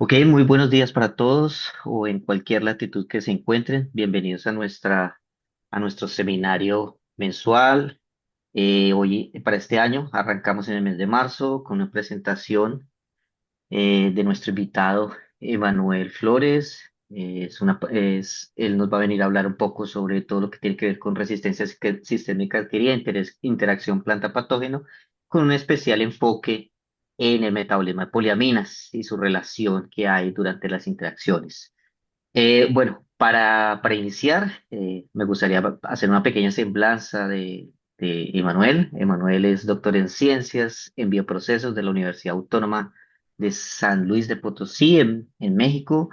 Ok, muy buenos días para todos o en cualquier latitud que se encuentren. Bienvenidos a a nuestro seminario mensual. Hoy, para este año, arrancamos en el mes de marzo con una presentación de nuestro invitado Emanuel Flores. Él nos va a venir a hablar un poco sobre todo lo que tiene que ver con resistencia sistémica adquirida, interacción planta-patógeno, con un especial enfoque en el metabolismo de poliaminas y su relación que hay durante las interacciones. Bueno, para iniciar, me gustaría hacer una pequeña semblanza de Emanuel. Emanuel es doctor en ciencias en bioprocesos de la Universidad Autónoma de San Luis de Potosí, en México.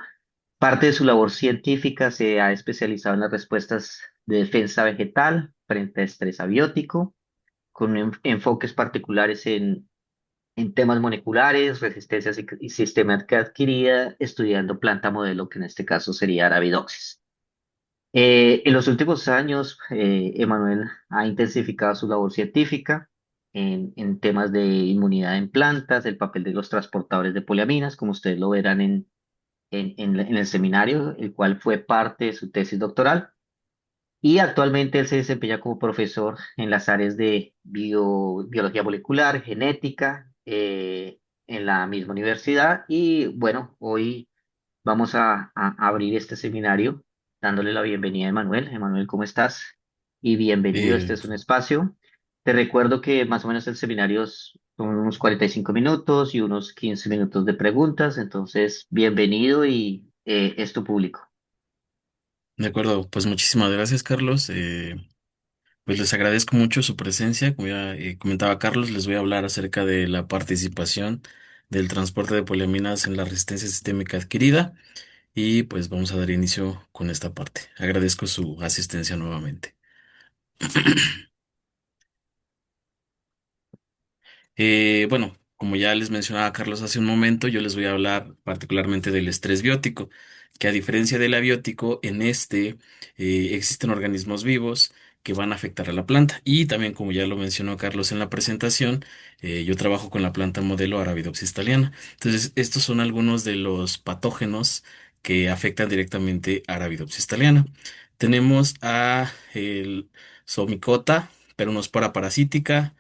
Parte de su labor científica se ha especializado en las respuestas de defensa vegetal frente a estrés abiótico, con enfoques particulares en temas moleculares, resistencia y sistemática adquirida, estudiando planta modelo, que en este caso sería Arabidopsis. En los últimos años, Emanuel ha intensificado su labor científica en temas de inmunidad en plantas, el papel de los transportadores de poliaminas, como ustedes lo verán en el seminario, el cual fue parte de su tesis doctoral. Y actualmente él se desempeña como profesor en las áreas de biología molecular, genética, en la misma universidad. Y bueno, hoy vamos a abrir este seminario dándole la bienvenida a Emanuel. Emanuel, ¿cómo estás? Y bienvenido, este Eh, es un espacio. Te recuerdo que más o menos el seminario son unos 45 minutos y unos 15 minutos de preguntas. Entonces, bienvenido y es tu público. de acuerdo, pues muchísimas gracias, Carlos. Pues les agradezco mucho su presencia. Como ya comentaba Carlos, les voy a hablar acerca de la participación del transporte de poliaminas en la resistencia sistémica adquirida y pues vamos a dar inicio con esta parte. Agradezco su asistencia nuevamente. Bueno, como ya les mencionaba Carlos hace un momento, yo les voy a hablar particularmente del estrés biótico, que a diferencia del abiótico, en este existen organismos vivos que van a afectar a la planta. Y también, como ya lo mencionó Carlos en la presentación, yo trabajo con la planta modelo Arabidopsis thaliana. Entonces, estos son algunos de los patógenos que afectan directamente a Arabidopsis thaliana. Tenemos a el Zomicota, Peronospora parasítica,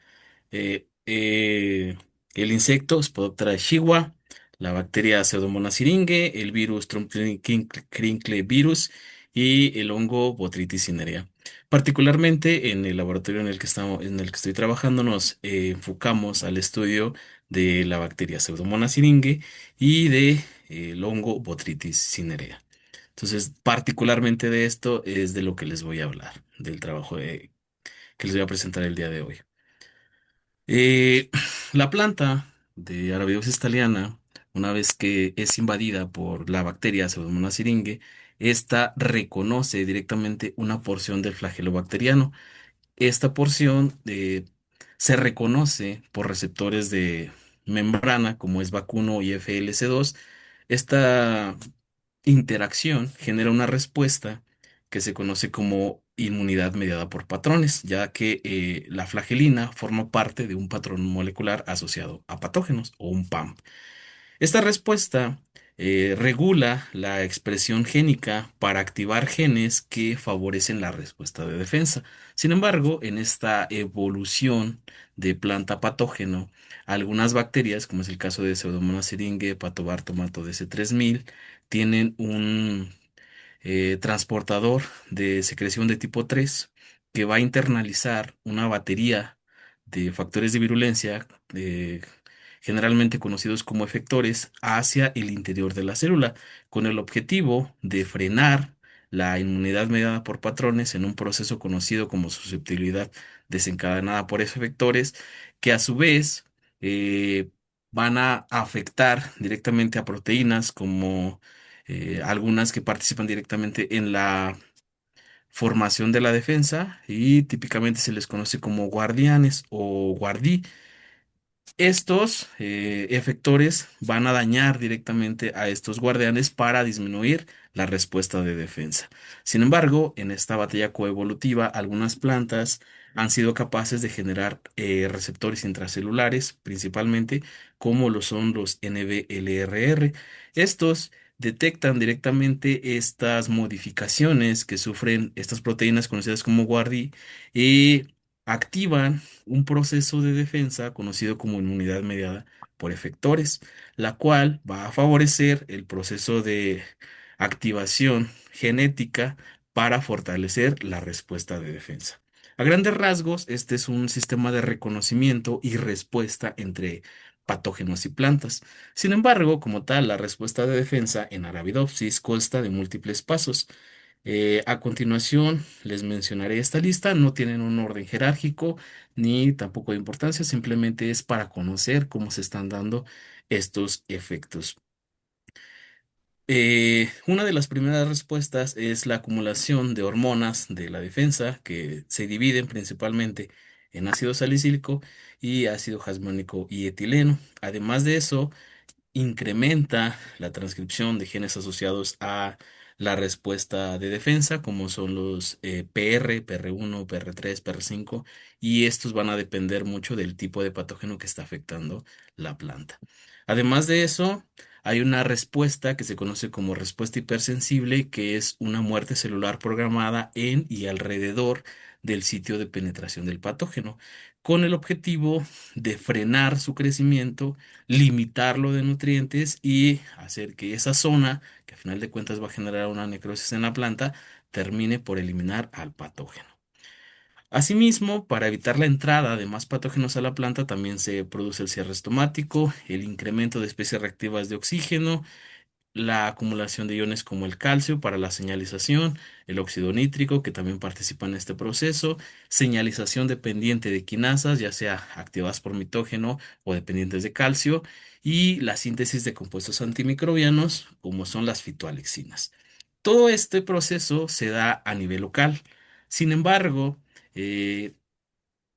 el insecto Spodoptera shigua, la bacteria Pseudomonas syringae, el virus Crinkle virus y el hongo Botrytis cinerea. Particularmente en el laboratorio en el que estoy trabajando, nos enfocamos al estudio de la bacteria Pseudomonas syringae y de el hongo Botrytis cinerea. Entonces, particularmente de esto es de lo que les voy a hablar, del trabajo que les voy a presentar el día de hoy. Eh, la planta de Arabidopsis thaliana, una vez que es invadida por la bacteria Pseudomonas syringae, esta reconoce directamente una porción del flagelo bacteriano. Esta porción se reconoce por receptores de membrana, como es vacuno y FLC2. Esta interacción genera una respuesta que se conoce como inmunidad mediada por patrones, ya que la flagelina forma parte de un patrón molecular asociado a patógenos o un PAM. Esta respuesta regula la expresión génica para activar genes que favorecen la respuesta de defensa. Sin embargo, en esta evolución de planta patógeno, algunas bacterias, como es el caso de Pseudomonas syringae, Patobartomato DC3000, tienen un transportador de secreción de tipo 3 que va a internalizar una batería de factores de virulencia, generalmente conocidos como efectores, hacia el interior de la célula, con el objetivo de frenar la inmunidad mediada por patrones en un proceso conocido como susceptibilidad desencadenada por esos efectores, que a su vez eh, van a afectar directamente a proteínas como algunas que participan directamente en la formación de la defensa y típicamente se les conoce como guardianes o guardí. Estos efectores van a dañar directamente a estos guardianes para disminuir la respuesta de defensa. Sin embargo, en esta batalla coevolutiva, algunas plantas han sido capaces de generar receptores intracelulares, principalmente como lo son los NBLRR. Estos detectan directamente estas modificaciones que sufren estas proteínas conocidas como Wardy y activan un proceso de defensa conocido como inmunidad mediada por efectores, la cual va a favorecer el proceso de activación genética para fortalecer la respuesta de defensa. A grandes rasgos, este es un sistema de reconocimiento y respuesta entre patógenos y plantas. Sin embargo, como tal, la respuesta de defensa en Arabidopsis consta de múltiples pasos. A continuación, les mencionaré esta lista. No tienen un orden jerárquico ni tampoco de importancia, simplemente es para conocer cómo se están dando estos efectos. Una de las primeras respuestas es la acumulación de hormonas de la defensa que se dividen principalmente en ácido salicílico y ácido jasmónico y etileno. Además de eso, incrementa la transcripción de genes asociados a la respuesta de defensa, como son los PR, PR1, PR3, PR5, y estos van a depender mucho del tipo de patógeno que está afectando la planta. Además de eso, hay una respuesta que se conoce como respuesta hipersensible, que es una muerte celular programada en y alrededor del sitio de penetración del patógeno, con el objetivo de frenar su crecimiento, limitarlo de nutrientes y hacer que esa zona, que a final de cuentas va a generar una necrosis en la planta, termine por eliminar al patógeno. Asimismo, para evitar la entrada de más patógenos a la planta, también se produce el cierre estomático, el incremento de especies reactivas de oxígeno, la acumulación de iones como el calcio para la señalización, el óxido nítrico que también participa en este proceso, señalización dependiente de quinasas, ya sea activadas por mitógeno o dependientes de calcio, y la síntesis de compuestos antimicrobianos como son las fitoalexinas. Todo este proceso se da a nivel local. Sin embargo, eh,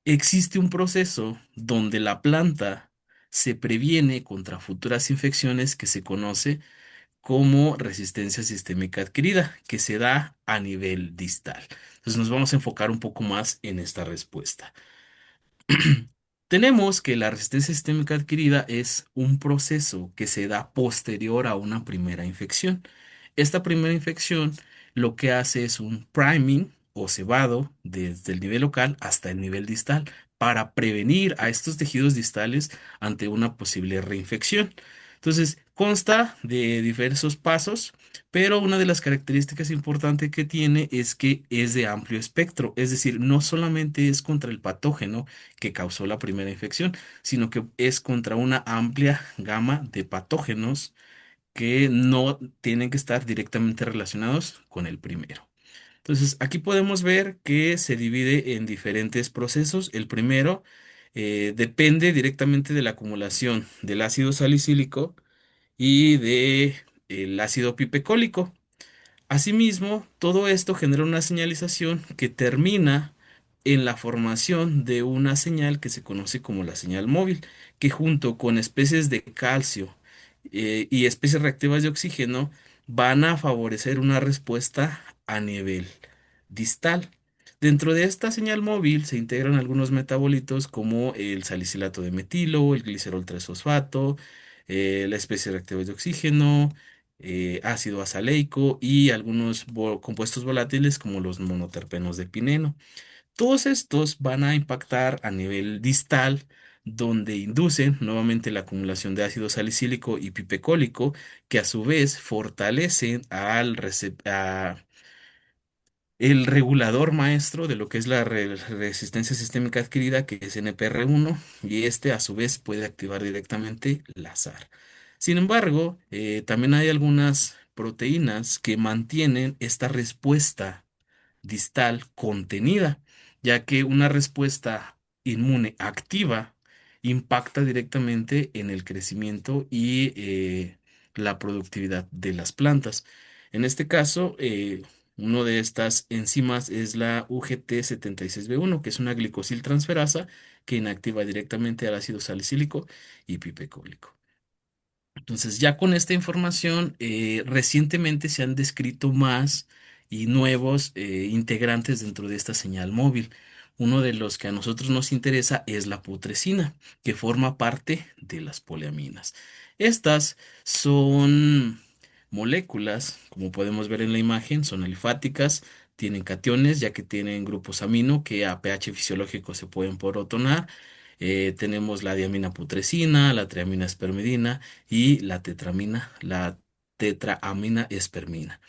existe un proceso donde la planta se previene contra futuras infecciones que se conoce como resistencia sistémica adquirida, que se da a nivel distal. Entonces nos vamos a enfocar un poco más en esta respuesta. Tenemos que la resistencia sistémica adquirida es un proceso que se da posterior a una primera infección. Esta primera infección lo que hace es un priming o cebado desde el nivel local hasta el nivel distal para prevenir a estos tejidos distales ante una posible reinfección. Entonces, consta de diversos pasos, pero una de las características importantes que tiene es que es de amplio espectro, es decir, no solamente es contra el patógeno, que causó la primera infección, sino que es contra una amplia gama de patógenos que no tienen que estar directamente relacionados con el primero. Entonces, aquí podemos ver que se divide en diferentes procesos. El primero depende directamente de la acumulación del ácido salicílico y del ácido pipecólico. Asimismo, todo esto genera una señalización que termina en la formación de una señal que se conoce como la señal móvil, que junto con especies de calcio y especies reactivas de oxígeno van a favorecer una respuesta a nivel distal. Dentro de esta señal móvil se integran algunos metabolitos como el salicilato de metilo, el glicerol 3-fosfato, la especie reactiva de oxígeno, ácido azaleico y algunos compuestos volátiles como los monoterpenos de pineno. Todos estos van a impactar a nivel distal, donde inducen nuevamente la acumulación de ácido salicílico y pipecólico, que a su vez fortalecen el regulador maestro de lo que es la resistencia sistémica adquirida, que es NPR1, y este a su vez puede activar directamente la SAR. Sin embargo, también hay algunas proteínas que mantienen esta respuesta distal contenida, ya que una respuesta inmune activa impacta directamente en el crecimiento y la productividad de las plantas. En este caso, una de estas enzimas es la UGT76B1, que es una glicosil transferasa que inactiva directamente al ácido salicílico y pipecólico. Entonces, ya con esta información, recientemente se han descrito más y nuevos integrantes dentro de esta señal móvil. Uno de los que a nosotros nos interesa es la putrescina, que forma parte de las poliaminas. Estas son moléculas, como podemos ver en la imagen, son alifáticas, tienen cationes, ya que tienen grupos amino que a pH fisiológico se pueden protonar. Tenemos la diamina putrescina, la triamina espermidina y la tetraamina espermina.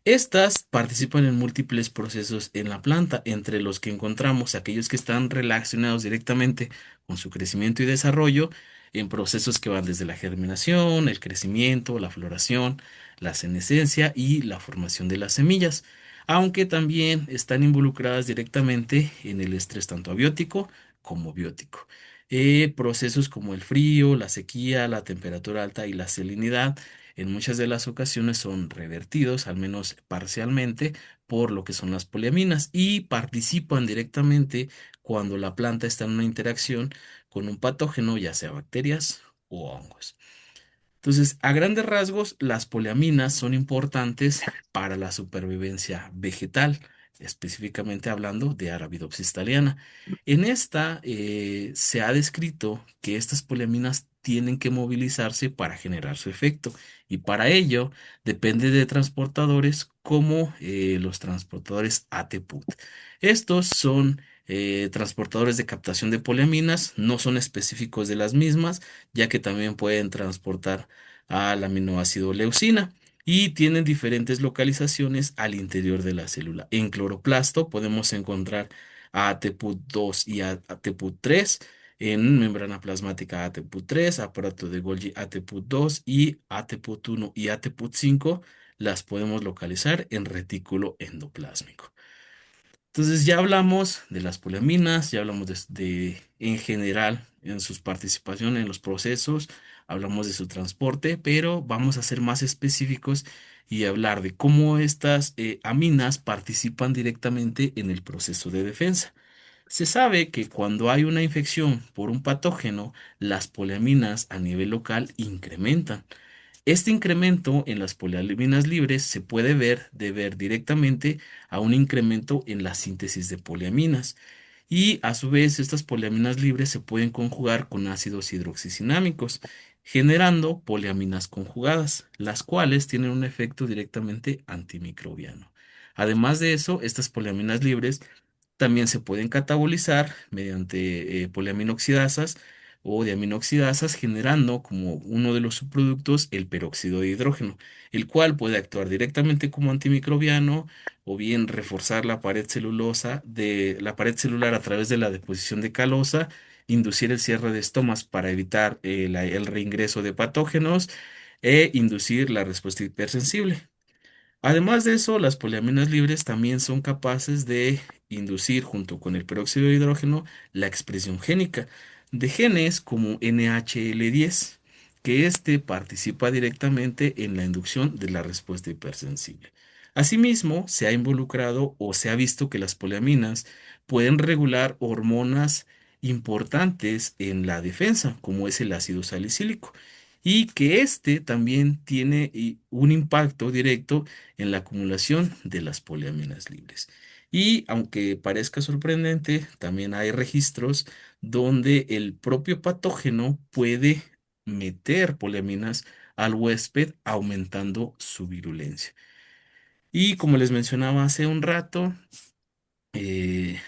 Estas participan en múltiples procesos en la planta, entre los que encontramos aquellos que están relacionados directamente con su crecimiento y desarrollo, en procesos que van desde la germinación, el crecimiento, la floración, la senescencia y la formación de las semillas, aunque también están involucradas directamente en el estrés tanto abiótico como biótico. Procesos como el frío, la sequía, la temperatura alta y la salinidad en muchas de las ocasiones son revertidos, al menos parcialmente, por lo que son las poliaminas y participan directamente cuando la planta está en una interacción con un patógeno, ya sea bacterias o hongos. Entonces, a grandes rasgos, las poliaminas son importantes para la supervivencia vegetal, específicamente hablando de Arabidopsis thaliana. En esta se ha descrito que estas poliaminas tienen que movilizarse para generar su efecto y para ello depende de transportadores como los transportadores ATPUT. Estos son transportadores de captación de poliaminas, no son específicos de las mismas ya que también pueden transportar al aminoácido leucina y tienen diferentes localizaciones al interior de la célula. En cloroplasto podemos encontrar a ATPUT2 y a ATPUT3, en membrana plasmática ATPUT3, aparato de Golgi ATPUT2 y ATPUT1 y ATPUT5 las podemos localizar en retículo endoplásmico. Entonces ya hablamos de las poliaminas, ya hablamos en general en sus participación en los procesos, hablamos de su transporte, pero vamos a ser más específicos y hablar de cómo estas aminas participan directamente en el proceso de defensa. Se sabe que cuando hay una infección por un patógeno, las poliaminas a nivel local incrementan. Este incremento en las poliaminas libres se puede deber directamente a un incremento en la síntesis de poliaminas y a su vez estas poliaminas libres se pueden conjugar con ácidos hidroxicinámicos, generando poliaminas conjugadas, las cuales tienen un efecto directamente antimicrobiano. Además de eso, estas poliaminas libres también se pueden catabolizar mediante poliaminoxidasas o diaminoxidasas, generando como uno de los subproductos el peróxido de hidrógeno, el cual puede actuar directamente como antimicrobiano o bien reforzar la pared celulosa de la pared celular a través de la deposición de calosa, inducir el cierre de estomas para evitar el reingreso de patógenos e inducir la respuesta hipersensible. Además de eso, las poliaminas libres también son capaces de inducir, junto con el peróxido de hidrógeno, la expresión génica de genes como NHL10, que éste participa directamente en la inducción de la respuesta hipersensible. Asimismo, se ha involucrado o se ha visto que las poliaminas pueden regular hormonas importantes en la defensa, como es el ácido salicílico, y que éste también tiene un impacto directo en la acumulación de las poliaminas libres. Y aunque parezca sorprendente, también hay registros donde el propio patógeno puede meter poliaminas al huésped, aumentando su virulencia. Y como les mencionaba hace un rato, eh,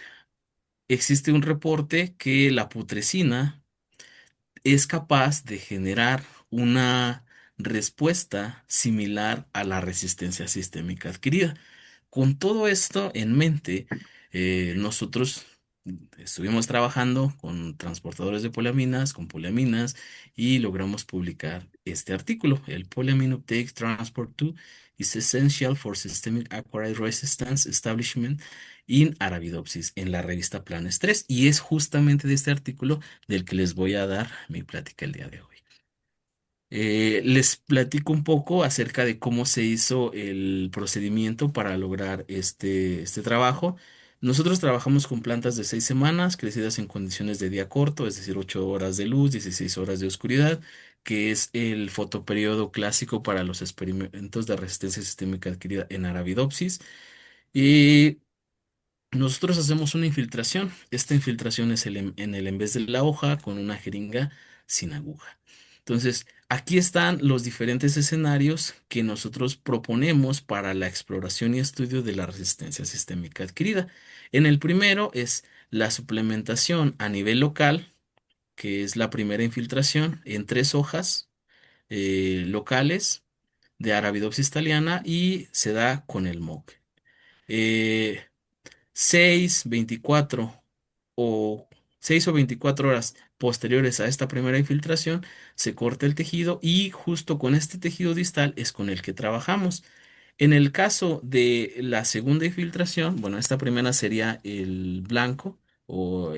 existe un reporte que la putrescina es capaz de generar una respuesta similar a la resistencia sistémica adquirida. Con todo esto en mente, nosotros estuvimos trabajando con transportadores de poliaminas, con poliaminas, y logramos publicar este artículo. El Polyamine Uptake Transport 2 is essential for systemic acquired resistance establishment in Arabidopsis en la revista Planes 3. Y es justamente de este artículo del que les voy a dar mi plática el día de hoy. Les platico un poco acerca de cómo se hizo el procedimiento para lograr este trabajo. Nosotros trabajamos con plantas de 6 semanas, crecidas en condiciones de día corto, es decir, 8 horas de luz, 16 horas de oscuridad, que es el fotoperiodo clásico para los experimentos de resistencia sistémica adquirida en Arabidopsis. Y nosotros hacemos una infiltración. Esta infiltración es en el en vez de la hoja con una jeringa sin aguja. Entonces, aquí están los diferentes escenarios que nosotros proponemos para la exploración y estudio de la resistencia sistémica adquirida. En el primero es la suplementación a nivel local, que es la primera infiltración en 3 hojas locales de Arabidopsis thaliana y se da con el MOC. 6, 24 o 6 o 24 horas posteriores a esta primera infiltración, se corta el tejido y justo con este tejido distal es con el que trabajamos. En el caso de la segunda infiltración, bueno, esta primera sería el blanco o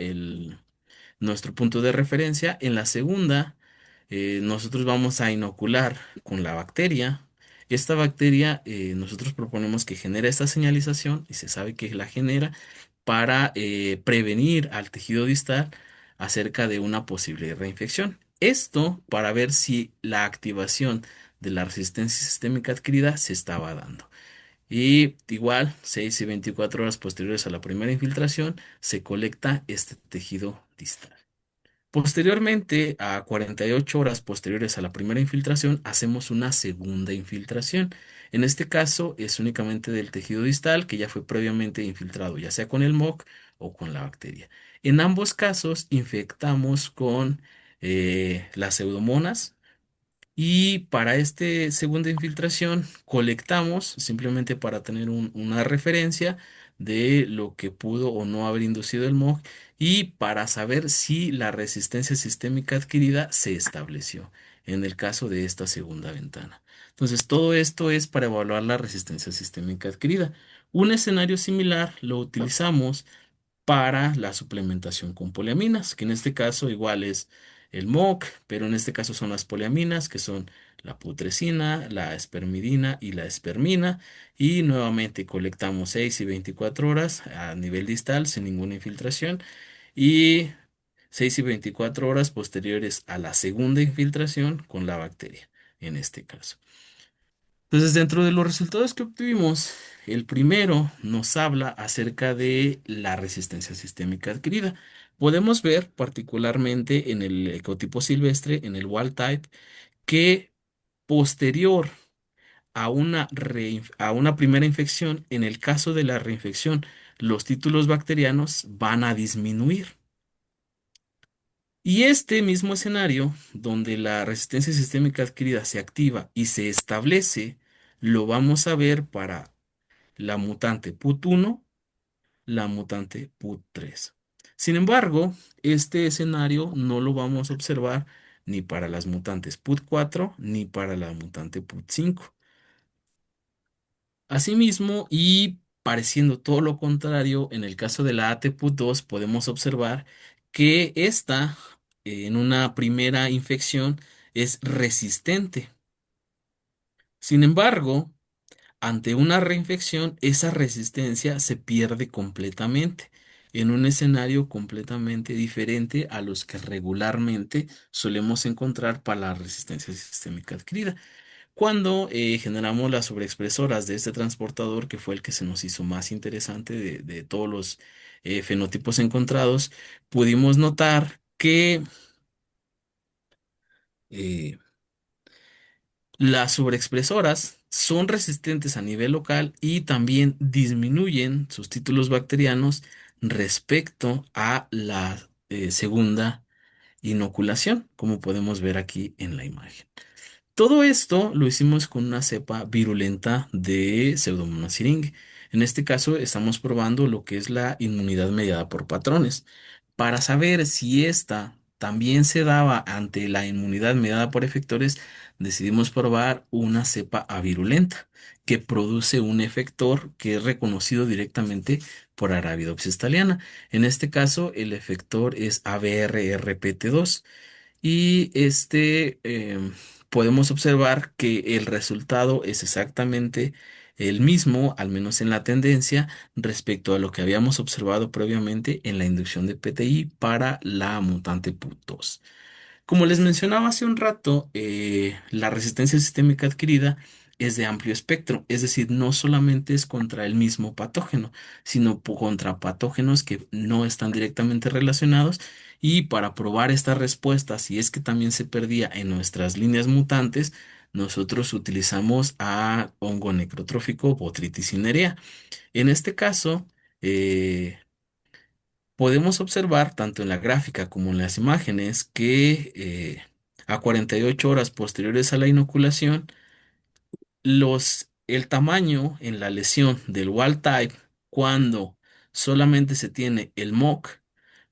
nuestro punto de referencia. En la segunda, nosotros vamos a inocular con la bacteria. Esta bacteria, nosotros proponemos que genere esta señalización y se sabe que la genera para prevenir al tejido distal acerca de una posible reinfección. Esto para ver si la activación de la resistencia sistémica adquirida se estaba dando. Y igual, 6 y 24 horas posteriores a la primera infiltración, se colecta este tejido distal. Posteriormente, a 48 horas posteriores a la primera infiltración, hacemos una segunda infiltración. En este caso, es únicamente del tejido distal que ya fue previamente infiltrado, ya sea con el MOC o con la bacteria. En ambos casos, infectamos con las pseudomonas y para esta segunda infiltración colectamos simplemente para tener una referencia de lo que pudo o no haber inducido el MOG y para saber si la resistencia sistémica adquirida se estableció en el caso de esta segunda ventana. Entonces, todo esto es para evaluar la resistencia sistémica adquirida. Un escenario similar lo utilizamos para la suplementación con poliaminas, que en este caso igual es el MOC, pero en este caso son las poliaminas, que son la putrescina, la espermidina y la espermina, y nuevamente colectamos 6 y 24 horas a nivel distal sin ninguna infiltración, y 6 y 24 horas posteriores a la segunda infiltración con la bacteria, en este caso. Entonces, dentro de los resultados que obtuvimos, el primero nos habla acerca de la resistencia sistémica adquirida. Podemos ver particularmente en el ecotipo silvestre, en el wild type, que posterior a una primera infección, en el caso de la reinfección, los títulos bacterianos van a disminuir. Y este mismo escenario, donde la resistencia sistémica adquirida se activa y se establece, lo vamos a ver para la mutante PUT1, la mutante PUT3. Sin embargo, este escenario no lo vamos a observar ni para las mutantes PUT4 ni para la mutante PUT5. Asimismo, y pareciendo todo lo contrario, en el caso de la ATPUT2 podemos observar que esta, en una primera infección, es resistente. Sin embargo, ante una reinfección, esa resistencia se pierde completamente en un escenario completamente diferente a los que regularmente solemos encontrar para la resistencia sistémica adquirida. Cuando generamos las sobreexpresoras de este transportador, que fue el que se nos hizo más interesante de todos los fenotipos encontrados, pudimos notar que eh, las sobreexpresoras son resistentes a nivel local y también disminuyen sus títulos bacterianos respecto a la segunda inoculación, como podemos ver aquí en la imagen. Todo esto lo hicimos con una cepa virulenta de Pseudomonas syringae. En este caso, estamos probando lo que es la inmunidad mediada por patrones. Para saber si esta también se daba ante la inmunidad mediada por efectores, decidimos probar una cepa avirulenta que produce un efector que es reconocido directamente por Arabidopsis thaliana. En este caso, el efector es ABRRPT2 y podemos observar que el resultado es exactamente el mismo, al menos en la tendencia, respecto a lo que habíamos observado previamente en la inducción de PTI para la mutante PUT2. Como les mencionaba hace un rato, la resistencia sistémica adquirida es de amplio espectro, es decir, no solamente es contra el mismo patógeno, sino contra patógenos que no están directamente relacionados. Y para probar esta respuesta, si es que también se perdía en nuestras líneas mutantes, nosotros utilizamos a hongo necrotrófico Botrytis cinerea. En este caso, eh, podemos observar tanto en la gráfica como en las imágenes que a 48 horas posteriores a la inoculación, el tamaño en la lesión del wild type, cuando solamente se tiene el MOC,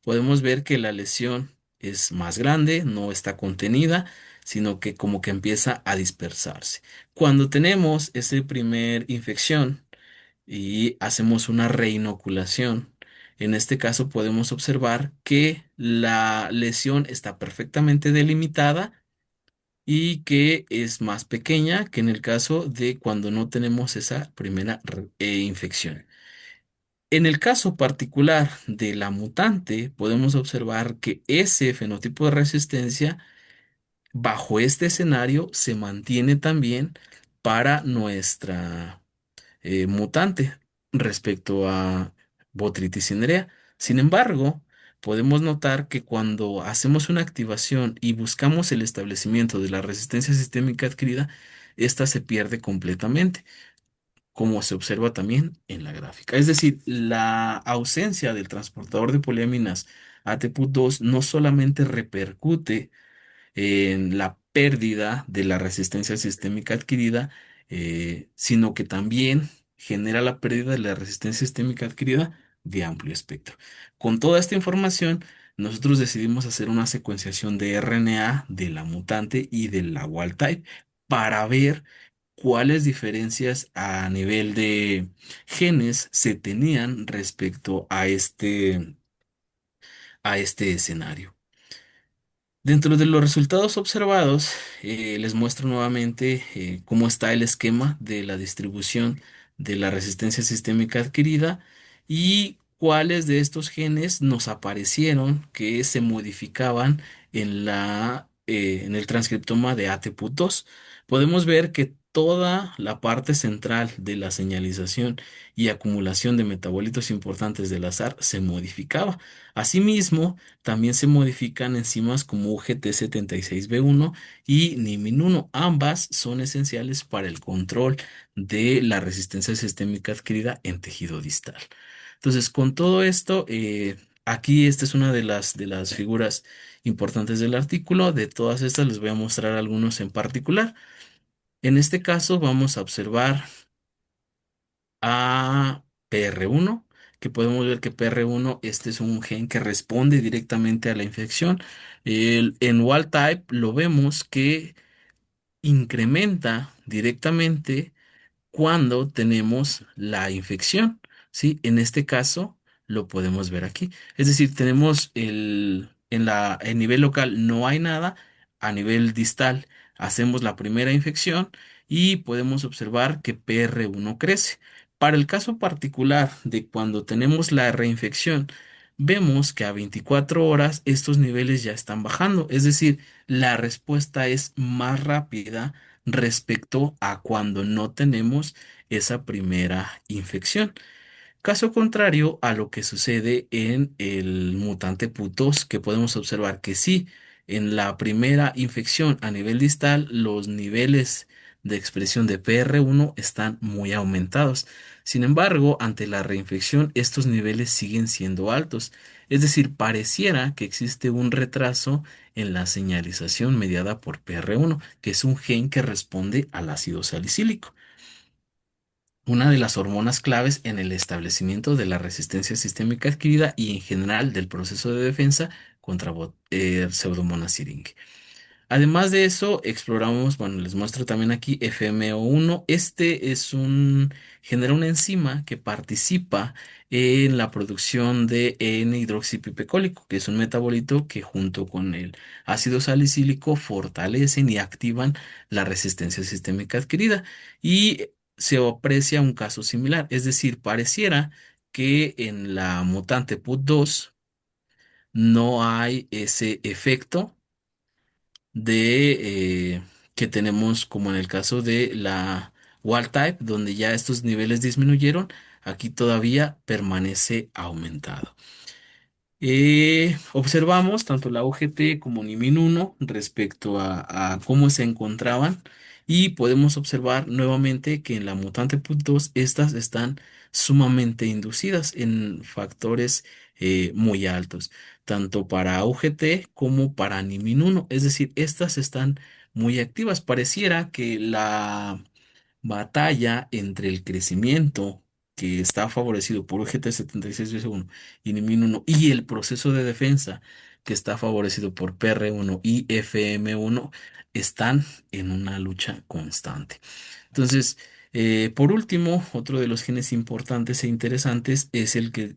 podemos ver que la lesión es más grande, no está contenida, sino que como que empieza a dispersarse. Cuando tenemos esa primer infección, y hacemos una reinoculación. En este caso podemos observar que la lesión está perfectamente delimitada y que es más pequeña que en el caso de cuando no tenemos esa primera infección. En el caso particular de la mutante, podemos observar que ese fenotipo de resistencia bajo este escenario se mantiene también para nuestra mutante respecto a Botrytis cinerea. Sin embargo, podemos notar que cuando hacemos una activación y buscamos el establecimiento de la resistencia sistémica adquirida, esta se pierde completamente, como se observa también en la gráfica. Es decir, la ausencia del transportador de poliaminas ATPU2 no solamente repercute en la pérdida de la resistencia sistémica adquirida, sino que también genera la pérdida de la resistencia sistémica adquirida de amplio espectro. Con toda esta información, nosotros decidimos hacer una secuenciación de RNA de la mutante y de la wild type para ver cuáles diferencias a nivel de genes se tenían respecto a este escenario. Dentro de los resultados observados, les muestro nuevamente cómo está el esquema de la distribución de la resistencia sistémica adquirida y cuáles de estos genes nos aparecieron que se modificaban en el transcriptoma de ATPUT2. Podemos ver que toda la parte central de la señalización y acumulación de metabolitos importantes del azar se modificaba. Asimismo, también se modifican enzimas como UGT76B1 y Nimin1. Ambas son esenciales para el control de la resistencia sistémica adquirida en tejido distal. Entonces, con todo esto, aquí esta es una de las figuras importantes del artículo. De todas estas les voy a mostrar algunos en particular. En este caso, vamos a observar a PR1, que podemos ver que PR1, este es un gen que responde directamente a la infección. En wild type lo vemos que incrementa directamente cuando tenemos la infección, ¿sí? En este caso lo podemos ver aquí. Es decir, tenemos en nivel local no hay nada, a nivel distal hacemos la primera infección y podemos observar que PR1 crece. Para el caso particular de cuando tenemos la reinfección, vemos que a 24 horas estos niveles ya están bajando, es decir, la respuesta es más rápida respecto a cuando no tenemos esa primera infección. Caso contrario a lo que sucede en el mutante PUTOS, que podemos observar que sí, en la primera infección a nivel distal, los niveles de expresión de PR1 están muy aumentados. Sin embargo, ante la reinfección, estos niveles siguen siendo altos. Es decir, pareciera que existe un retraso en la señalización mediada por PR1, que es un gen que responde al ácido salicílico, una de las hormonas claves en el establecimiento de la resistencia sistémica adquirida y en general del proceso de defensa contra Pseudomonas syringae. Además de eso, exploramos, bueno, les muestro también aquí FMO1. Este genera una enzima que participa en la producción de N-hidroxipipecólico, que es un metabolito que junto con el ácido salicílico fortalecen y activan la resistencia sistémica adquirida. Y se aprecia un caso similar. Es decir, pareciera que en la mutante PUT2 no hay ese efecto de que tenemos como en el caso de la wild type, donde ya estos niveles disminuyeron, aquí todavía permanece aumentado. Observamos tanto la UGT como Nimin 1 respecto a cómo se encontraban y podemos observar nuevamente que en la mutante PUT2 estas están sumamente inducidas en factores muy altos, tanto para UGT como para Nimin 1, es decir, estas están muy activas. Pareciera que la batalla entre el crecimiento que está favorecido por UGT 76B1 y NIMIN 1 y el proceso de defensa que está favorecido por PR1 y FM1 están en una lucha constante. Entonces, por último, otro de los genes importantes e interesantes es el que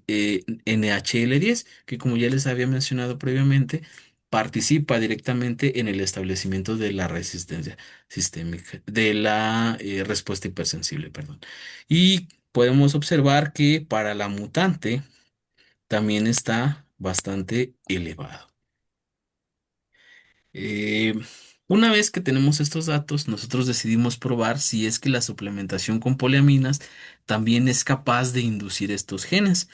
NHL10, que como ya les había mencionado previamente, participa directamente en el establecimiento de la resistencia sistémica, de la respuesta hipersensible, perdón. Y podemos observar que para la mutante también está bastante elevado. Eh, una vez que tenemos estos datos, nosotros decidimos probar si es que la suplementación con poliaminas también es capaz de inducir estos genes.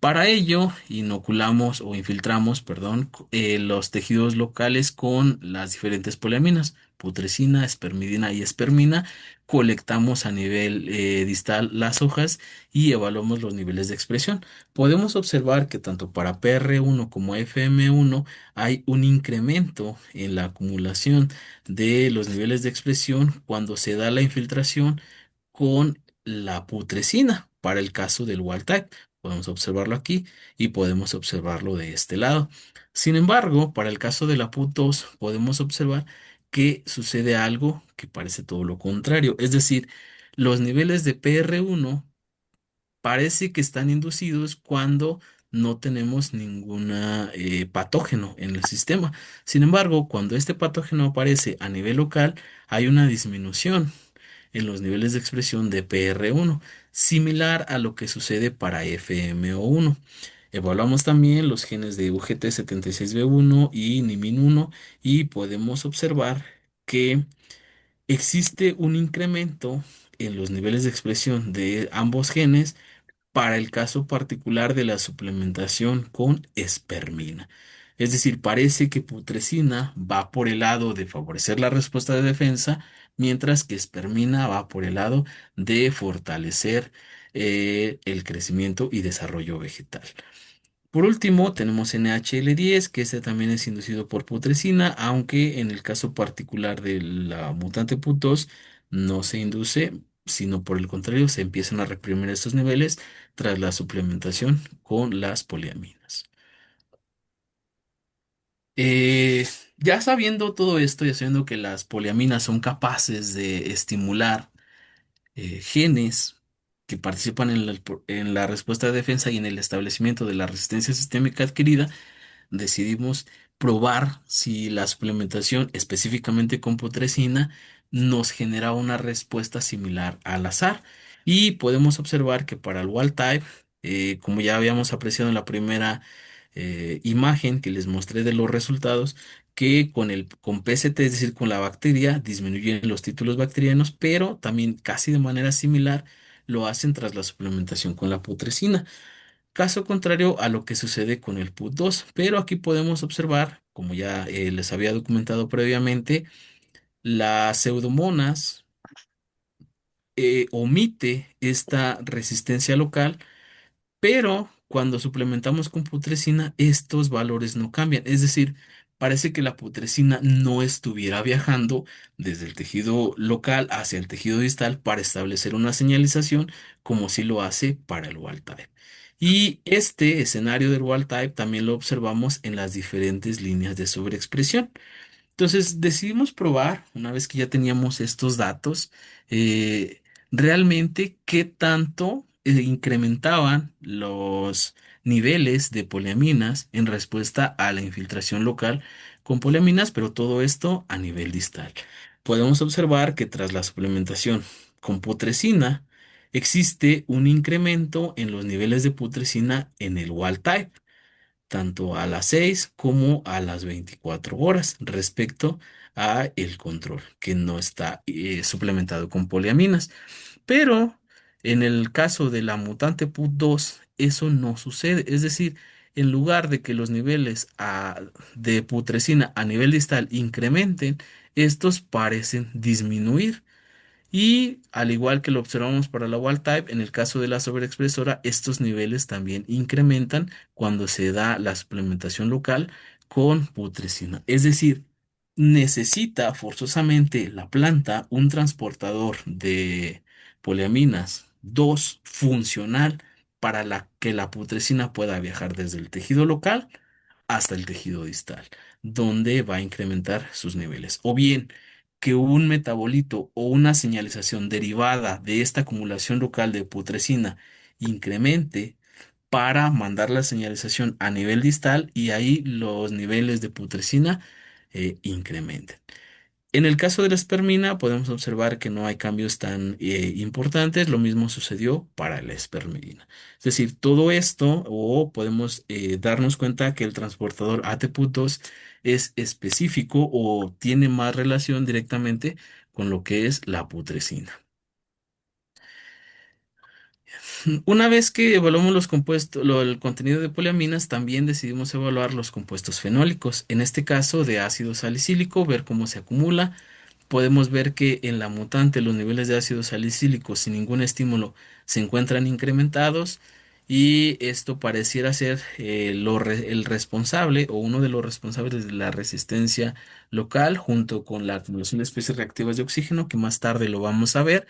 Para ello, inoculamos o infiltramos, perdón, los tejidos locales con las diferentes poliaminas, putrescina, espermidina y espermina. Colectamos a nivel distal las hojas y evaluamos los niveles de expresión. Podemos observar que tanto para PR1 como FM1 hay un incremento en la acumulación de los niveles de expresión cuando se da la infiltración con la putrescina para el caso del wild type. Podemos observarlo aquí y podemos observarlo de este lado. Sin embargo, para el caso de la PUT2 podemos observar que sucede algo que parece todo lo contrario. Es decir, los niveles de PR1 parece que están inducidos cuando no tenemos ningún patógeno en el sistema. Sin embargo, cuando este patógeno aparece a nivel local, hay una disminución en los niveles de expresión de PR1, similar a lo que sucede para FMO1. Evaluamos también los genes de UGT76B1 y NIMIN1 y podemos observar que existe un incremento en los niveles de expresión de ambos genes para el caso particular de la suplementación con espermina. Es decir, parece que putrescina va por el lado de favorecer la respuesta de defensa, mientras que espermina va por el lado de fortalecer el crecimiento y desarrollo vegetal. Por último, tenemos NHL10, que este también es inducido por putrescina, aunque en el caso particular de la mutante PUT2 no se induce, sino por el contrario, se empiezan a reprimir estos niveles tras la suplementación con las poliaminas. Eh, ya sabiendo todo esto, ya sabiendo que las poliaminas son capaces de estimular genes que participan en la respuesta de defensa y en el establecimiento de la resistencia sistémica adquirida, decidimos probar si la suplementación específicamente con putrescina nos genera una respuesta similar al azar. Y podemos observar que para el wild type, como ya habíamos apreciado en la primera imagen que les mostré de los resultados, que con PCT, es decir, con la bacteria, disminuyen los títulos bacterianos, pero también casi de manera similar lo hacen tras la suplementación con la putrescina. Caso contrario a lo que sucede con el PUT2, pero aquí podemos observar, como ya les había documentado previamente, las pseudomonas omite esta resistencia local, pero cuando suplementamos con putrescina, estos valores no cambian. Es decir, parece que la putrescina no estuviera viajando desde el tejido local hacia el tejido distal para establecer una señalización como si lo hace para el wild type. Y este escenario del wild type también lo observamos en las diferentes líneas de sobreexpresión. Entonces decidimos probar, una vez que ya teníamos estos datos, realmente qué tanto incrementaban los niveles de poliaminas en respuesta a la infiltración local con poliaminas, pero todo esto a nivel distal. Podemos observar que tras la suplementación con putrescina, existe un incremento en los niveles de putrescina en el wild type, tanto a las 6 como a las 24 horas respecto a el control, que no está suplementado con poliaminas. Pero en el caso de la mutante PUT2, eso no sucede. Es decir, en lugar de que los niveles de putrescina a nivel distal incrementen, estos parecen disminuir. Y al igual que lo observamos para la wild type, en el caso de la sobreexpresora, estos niveles también incrementan cuando se da la suplementación local con putrescina. Es decir, necesita forzosamente la planta un transportador de poliaminas 2 funcional para que la putrescina pueda viajar desde el tejido local hasta el tejido distal, donde va a incrementar sus niveles. O bien que un metabolito o una señalización derivada de esta acumulación local de putrescina incremente para mandar la señalización a nivel distal y ahí los niveles de putrescina incrementen. En el caso de la espermina, podemos observar que no hay cambios tan importantes. Lo mismo sucedió para la espermidina. Es decir, todo esto, o podemos darnos cuenta que el transportador ATP2 es específico o tiene más relación directamente con lo que es la putrescina. Una vez que evaluamos los compuestos, el contenido de poliaminas, también decidimos evaluar los compuestos fenólicos. En este caso, de ácido salicílico, ver cómo se acumula. Podemos ver que en la mutante los niveles de ácido salicílico sin ningún estímulo se encuentran incrementados y esto pareciera ser el responsable o uno de los responsables de la resistencia local junto con la acumulación de especies reactivas de oxígeno, que más tarde lo vamos a ver,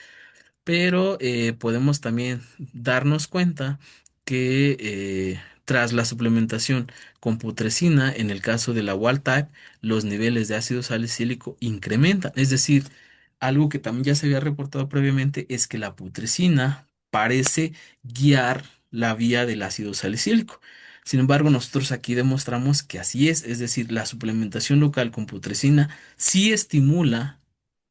pero podemos también darnos cuenta que tras la suplementación con putrescina, en el caso de la wild type, los niveles de ácido salicílico incrementan. Es decir, algo que también ya se había reportado previamente es que la putrescina parece guiar la vía del ácido salicílico. Sin embargo, nosotros aquí demostramos que así es decir, la suplementación local con putrescina sí estimula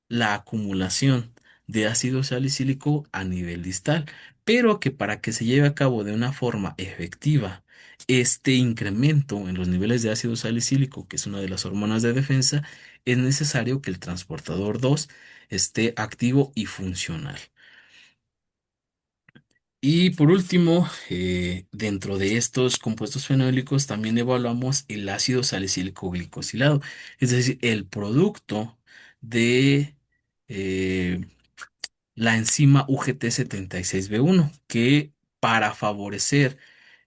la acumulación de ácido salicílico a nivel distal, pero que para que se lleve a cabo de una forma efectiva este incremento en los niveles de ácido salicílico, que es una de las hormonas de defensa, es necesario que el transportador 2 esté activo y funcional. Y por último, dentro de estos compuestos fenólicos también evaluamos el ácido salicílico glicosilado, es decir, el producto de eh, la enzima UGT76B1, que para favorecer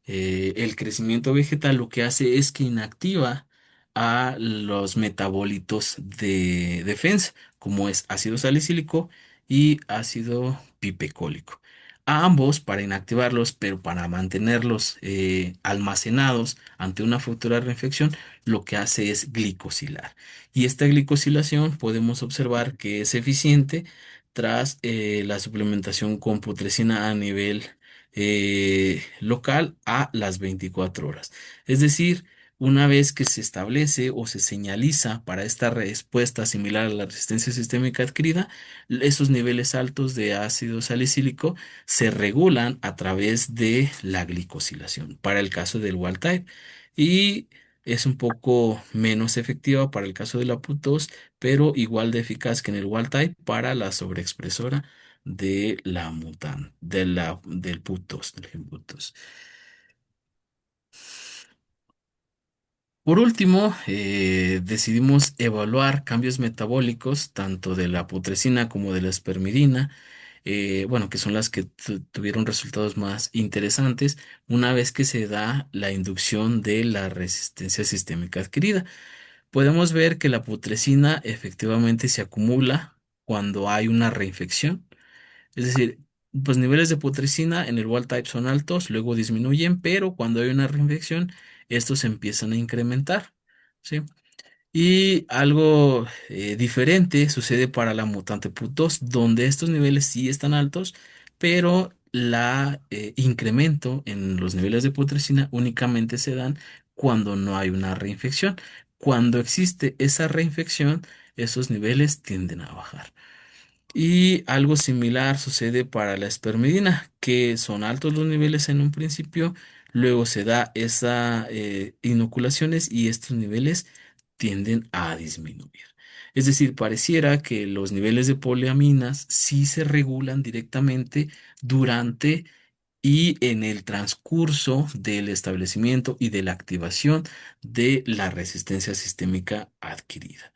el crecimiento vegetal lo que hace es que inactiva a los metabolitos de defensa, como es ácido salicílico y ácido pipecólico. A ambos para inactivarlos, pero para mantenerlos almacenados ante una futura reinfección, lo que hace es glicosilar. Y esta glicosilación podemos observar que es eficiente tras la suplementación con putrescina a nivel local a las 24 horas. Es decir, una vez que se establece o se señaliza para esta respuesta similar a la resistencia sistémica adquirida, esos niveles altos de ácido salicílico se regulan a través de la glicosilación para el caso del wild type y es un poco menos efectiva para el caso de la PUT2, pero igual de eficaz que en el wild type para la sobreexpresora de la mutante, del PUT2, del gen PUT2. Por último, decidimos evaluar cambios metabólicos tanto de la putrescina como de la espermidina, bueno, que son las que tuvieron resultados más interesantes una vez que se da la inducción de la resistencia sistémica adquirida. Podemos ver que la putrescina efectivamente se acumula cuando hay una reinfección. Es decir, pues niveles de putrescina en el wild type son altos, luego disminuyen, pero cuando hay una reinfección, estos empiezan a incrementar. ¿Sí? Y algo diferente sucede para la mutante PUT2, donde estos niveles sí están altos, pero la incremento en los niveles de putrescina únicamente se dan cuando no hay una reinfección. Cuando existe esa reinfección, esos niveles tienden a bajar. Y algo similar sucede para la espermidina, que son altos los niveles en un principio, luego se da esa inoculaciones y estos niveles tienden a disminuir. Es decir, pareciera que los niveles de poliaminas sí se regulan directamente durante y en el transcurso del establecimiento y de la activación de la resistencia sistémica adquirida.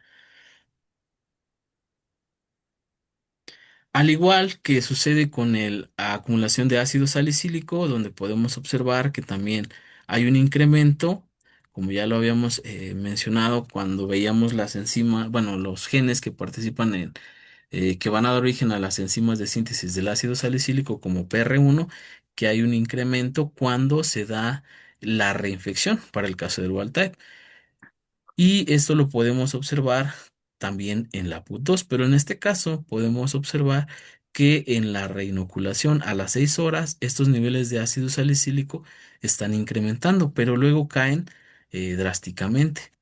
Al igual que sucede con la acumulación de ácido salicílico, donde podemos observar que también hay un incremento, como ya lo habíamos mencionado cuando veíamos las enzimas, bueno, los genes que participan que van a dar origen a las enzimas de síntesis del ácido salicílico como PR1, que hay un incremento cuando se da la reinfección para el caso del wild type. Y esto lo podemos observar también en la PUT2, pero en este caso podemos observar que en la reinoculación a las 6 horas estos niveles de ácido salicílico están incrementando, pero luego caen drásticamente.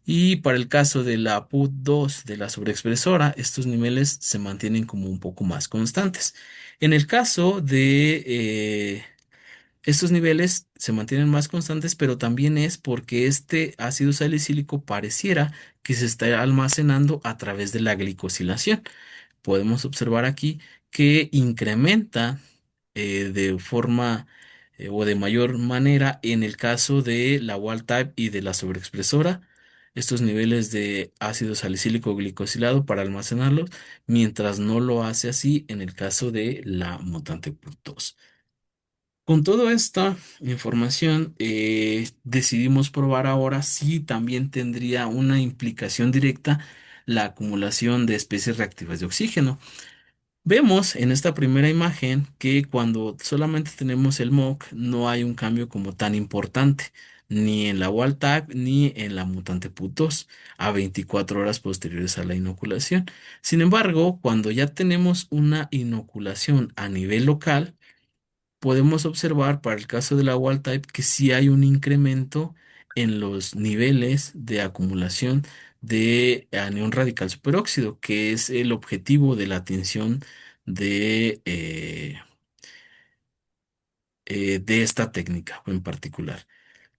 Y para el caso de la PUT2 de la sobreexpresora, estos niveles se mantienen como un poco más constantes. En el caso de estos niveles se mantienen más constantes, pero también es porque este ácido salicílico pareciera que se está almacenando a través de la glicosilación. Podemos observar aquí que incrementa de forma o de mayor manera en el caso de la wild type y de la sobreexpresora estos niveles de ácido salicílico glicosilado para almacenarlos, mientras no lo hace así en el caso de la mutante PUT2. Con toda esta información, decidimos probar ahora si también tendría una implicación directa la acumulación de especies reactivas de oxígeno. Vemos en esta primera imagen que cuando solamente tenemos el MOC no hay un cambio como tan importante, ni en la wild type ni en la mutante PUT2 a 24 horas posteriores a la inoculación. Sin embargo, cuando ya tenemos una inoculación a nivel local, podemos observar para el caso de la wild type que sí hay un incremento en los niveles de acumulación de anión radical superóxido, que es el objetivo de la atención de esta técnica en particular.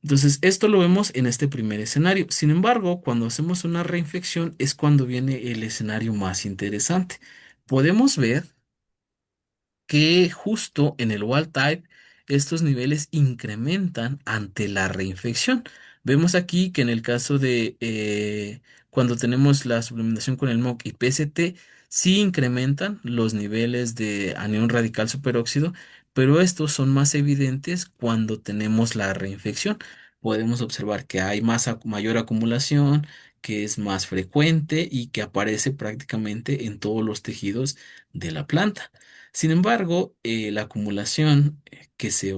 Entonces, esto lo vemos en este primer escenario. Sin embargo, cuando hacemos una reinfección es cuando viene el escenario más interesante. Podemos ver que justo en el wild type estos niveles incrementan ante la reinfección. Vemos aquí que en el caso de cuando tenemos la suplementación con el MOC y PST, sí incrementan los niveles de anión radical superóxido, pero estos son más evidentes cuando tenemos la reinfección. Podemos observar que hay mayor acumulación, que es más frecuente y que aparece prácticamente en todos los tejidos de la planta. Sin embargo, la acumulación que se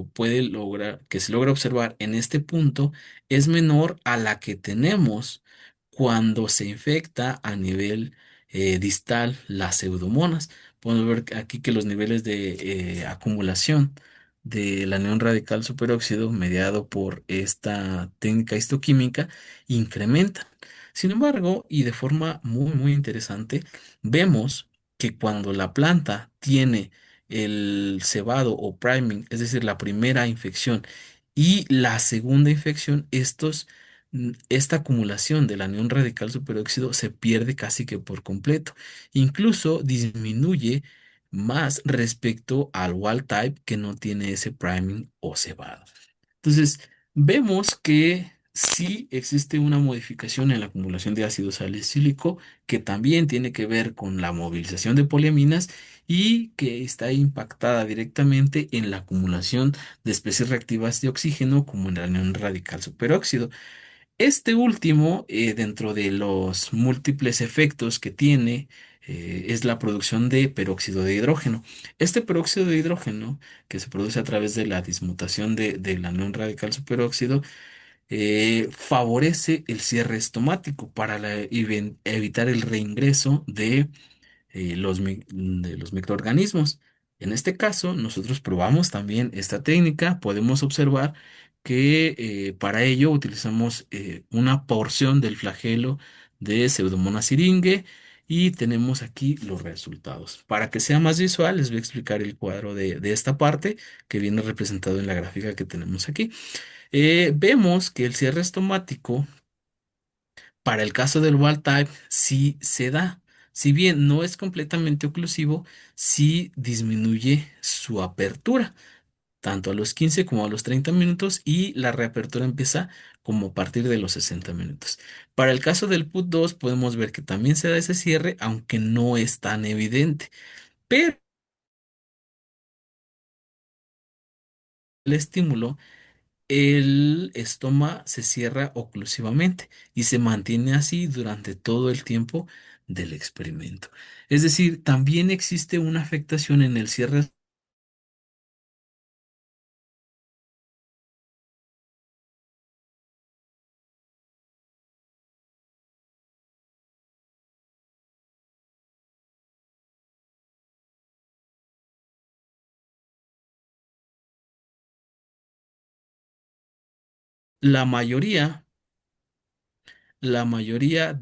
logra observar en este punto es menor a la que tenemos cuando se infecta a nivel distal las pseudomonas. Podemos ver aquí que los niveles de acumulación del anión radical superóxido mediado por esta técnica histoquímica incrementan. Sin embargo, y de forma muy interesante, vemos que cuando la planta tiene el cebado o priming, es decir, la primera infección y la segunda infección, esta acumulación del anión radical superóxido se pierde casi que por completo. Incluso disminuye más respecto al wild type que no tiene ese priming o cebado. Entonces, vemos que sí existe una modificación en la acumulación de ácido salicílico que también tiene que ver con la movilización de poliaminas y que está impactada directamente en la acumulación de especies reactivas de oxígeno como el anión radical superóxido. Este último, dentro de los múltiples efectos que tiene, es la producción de peróxido de hidrógeno. Este peróxido de hidrógeno, que se produce a través de la dismutación del anión radical superóxido, favorece el cierre estomático para evitar el reingreso de los microorganismos. En este caso, nosotros probamos también esta técnica. Podemos observar que para ello utilizamos una porción del flagelo de Pseudomonas syringae y tenemos aquí los resultados. Para que sea más visual, les voy a explicar el cuadro de esta parte que viene representado en la gráfica que tenemos aquí. Vemos que el cierre estomático para el caso del wild type sí se da. Si bien no es completamente oclusivo, sí disminuye su apertura, tanto a los 15 como a los 30 minutos, y la reapertura empieza como a partir de los 60 minutos. Para el caso del PUT 2 podemos ver que también se da ese cierre, aunque no es tan evidente. Pero el estímulo, el estoma se cierra oclusivamente y se mantiene así durante todo el tiempo del experimento. Es decir, también existe una afectación en el cierre. La mayoría, la mayoría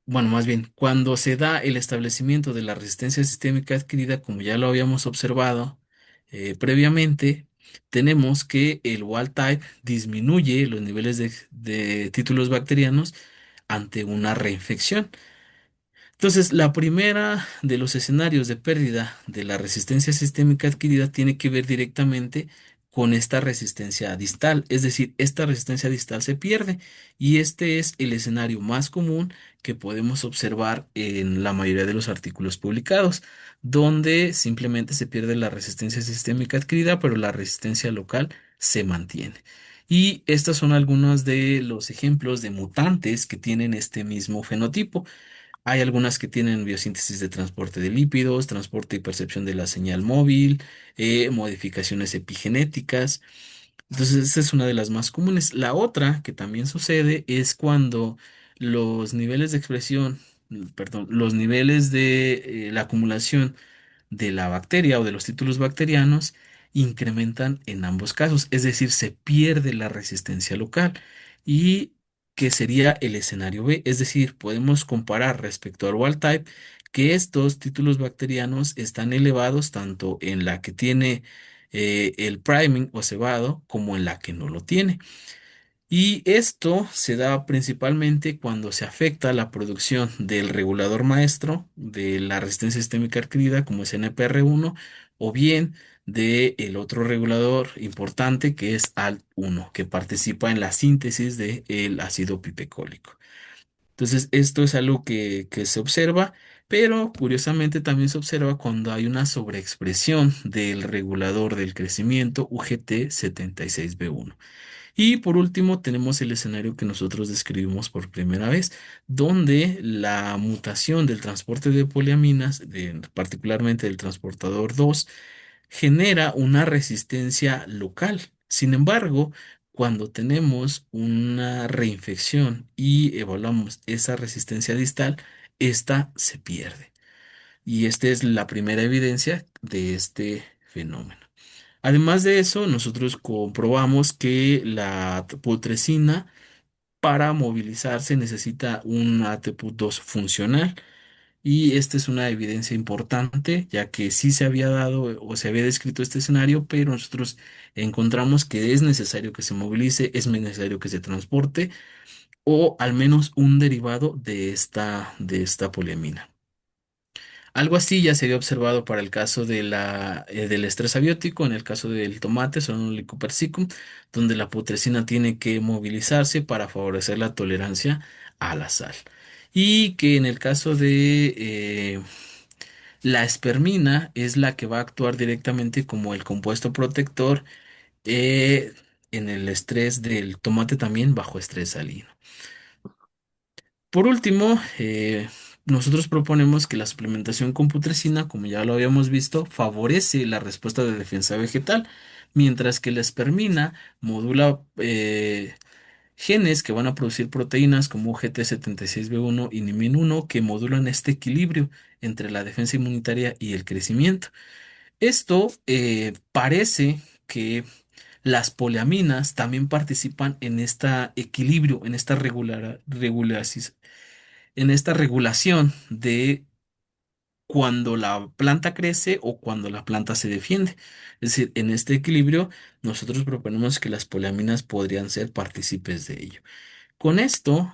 bueno, más bien, cuando se da el establecimiento de la resistencia sistémica adquirida, como ya lo habíamos observado previamente, tenemos que el wild type disminuye los niveles de títulos bacterianos ante una reinfección. Entonces, la primera de los escenarios de pérdida de la resistencia sistémica adquirida tiene que ver directamente con esta resistencia distal, es decir, esta resistencia distal se pierde y este es el escenario más común que podemos observar en la mayoría de los artículos publicados, donde simplemente se pierde la resistencia sistémica adquirida, pero la resistencia local se mantiene. Y estos son algunos de los ejemplos de mutantes que tienen este mismo fenotipo. Hay algunas que tienen biosíntesis de transporte de lípidos, transporte y percepción de la señal móvil, modificaciones epigenéticas. Entonces, esa es una de las más comunes. La otra que también sucede es cuando los niveles de expresión, perdón, los niveles de la acumulación de la bacteria o de los títulos bacterianos incrementan en ambos casos, es decir, se pierde la resistencia local y que sería el escenario B, es decir, podemos comparar respecto al wild type que estos títulos bacterianos están elevados tanto en la que tiene el priming o cebado como en la que no lo tiene. Y esto se da principalmente cuando se afecta la producción del regulador maestro de la resistencia sistémica adquirida, como es NPR1, o bien del otro regulador importante que es ALT1, que participa en la síntesis del ácido pipecólico. Entonces, esto es algo que se observa, pero curiosamente también se observa cuando hay una sobreexpresión del regulador del crecimiento UGT76B1. Y por último, tenemos el escenario que nosotros describimos por primera vez, donde la mutación del transporte de poliaminas, particularmente del transportador 2, genera una resistencia local. Sin embargo, cuando tenemos una reinfección y evaluamos esa resistencia distal, esta se pierde. Y esta es la primera evidencia de este fenómeno. Además de eso, nosotros comprobamos que la putrescina para movilizarse necesita un ATP2 funcional y esta es una evidencia importante ya que sí se había dado o se había descrito este escenario, pero nosotros encontramos que es necesario que se movilice, es necesario que se transporte o al menos un derivado de esta poliamina. Algo así ya se había observado para el caso del estrés abiótico, en el caso del tomate, Sonolico persicum, donde la putrescina tiene que movilizarse para favorecer la tolerancia a la sal. Y que en el caso de la espermina es la que va a actuar directamente como el compuesto protector eh, en el estrés del tomate también bajo estrés salino. Por último, nosotros proponemos que la suplementación con putrescina, como ya lo habíamos visto, favorece la respuesta de defensa vegetal, mientras que la espermina modula genes que van a producir proteínas como GT76B1 y Nimin1 que modulan este equilibrio entre la defensa inmunitaria y el crecimiento. Esto parece que las poliaminas también participan en este equilibrio, en esta regulación de cuando la planta crece o cuando la planta se defiende. Es decir, en este equilibrio, nosotros proponemos que las poliaminas podrían ser partícipes de ello. Con esto,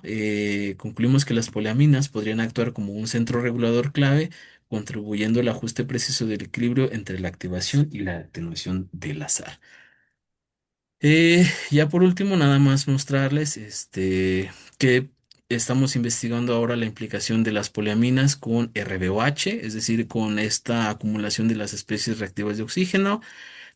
concluimos que las poliaminas podrían actuar como un centro regulador clave, contribuyendo al ajuste preciso del equilibrio entre la activación y la atenuación del azar. Ya por último, nada más mostrarles que estamos investigando ahora la implicación de las poliaminas con RBOH, es decir, con esta acumulación de las especies reactivas de oxígeno.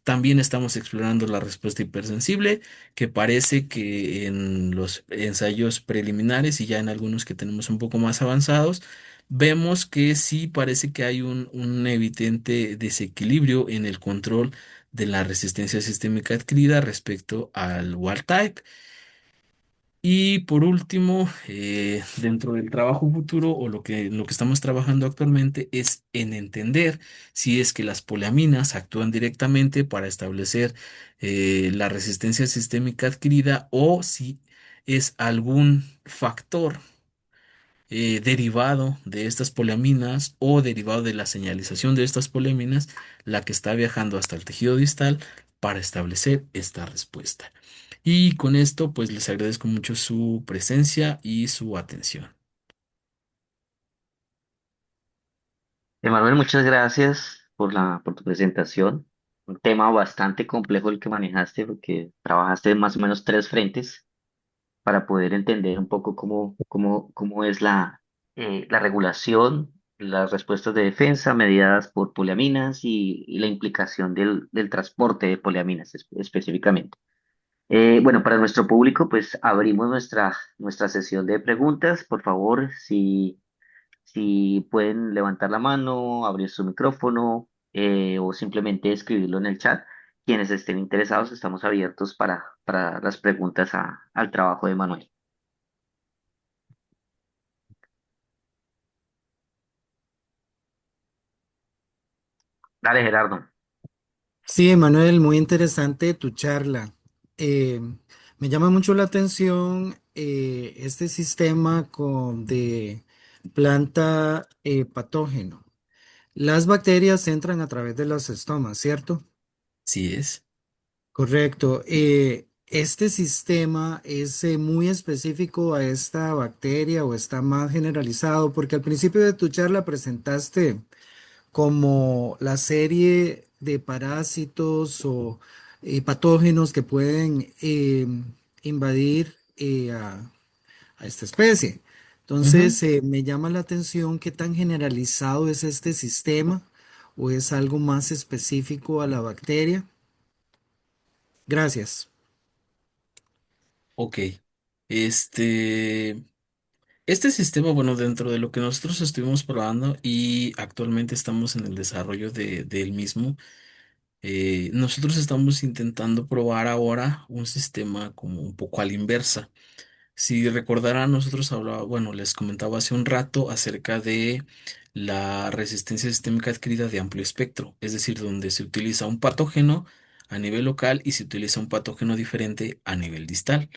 También estamos explorando la respuesta hipersensible, que parece que en los ensayos preliminares y ya en algunos que tenemos un poco más avanzados, vemos que sí parece que hay un evidente desequilibrio en el control de la resistencia sistémica adquirida respecto al wild type. Y por último, dentro del trabajo futuro o lo que estamos trabajando actualmente es en entender si es que las poliaminas actúan directamente para establecer la resistencia sistémica adquirida o si es algún factor derivado de estas poliaminas o derivado de la señalización de estas poliaminas la que está viajando hasta el tejido distal para establecer esta respuesta. Y con esto, pues les agradezco mucho su presencia y su atención. Emanuel, muchas gracias por tu presentación. Un tema bastante complejo el que manejaste, porque trabajaste en más o menos tres frentes para poder entender un poco cómo es la regulación, las respuestas de defensa mediadas por poliaminas y la implicación del transporte de poliaminas específicamente. Bueno, para nuestro público, pues abrimos nuestra sesión de preguntas. Por favor, si pueden levantar la mano, abrir su micrófono o simplemente escribirlo en el chat. Quienes estén interesados, estamos abiertos para las preguntas al trabajo de Manuel. Dale, Gerardo. Sí, Manuel, muy interesante tu charla. Eh, Me llama mucho la atención este sistema de planta patógeno. Las bacterias entran a través de las estomas, ¿cierto? Así es. Correcto. Este sistema es muy específico a esta bacteria o está más generalizado, porque al principio de tu charla presentaste como la serie de parásitos o patógenos que pueden invadir a esta especie. Ujú. Entonces, me llama la atención qué tan generalizado es este sistema o es algo más específico a la bacteria. Gracias. Ok. Este, este sistema, bueno, dentro de lo que nosotros estuvimos probando y actualmente estamos en el desarrollo del mismo, nosotros estamos intentando probar ahora un sistema como un poco a la inversa. Si recordarán, nosotros hablaba, bueno, les comentaba hace un rato acerca de la resistencia sistémica adquirida de amplio espectro, es decir, donde se utiliza un patógeno a nivel local y se utiliza un patógeno diferente a nivel distal.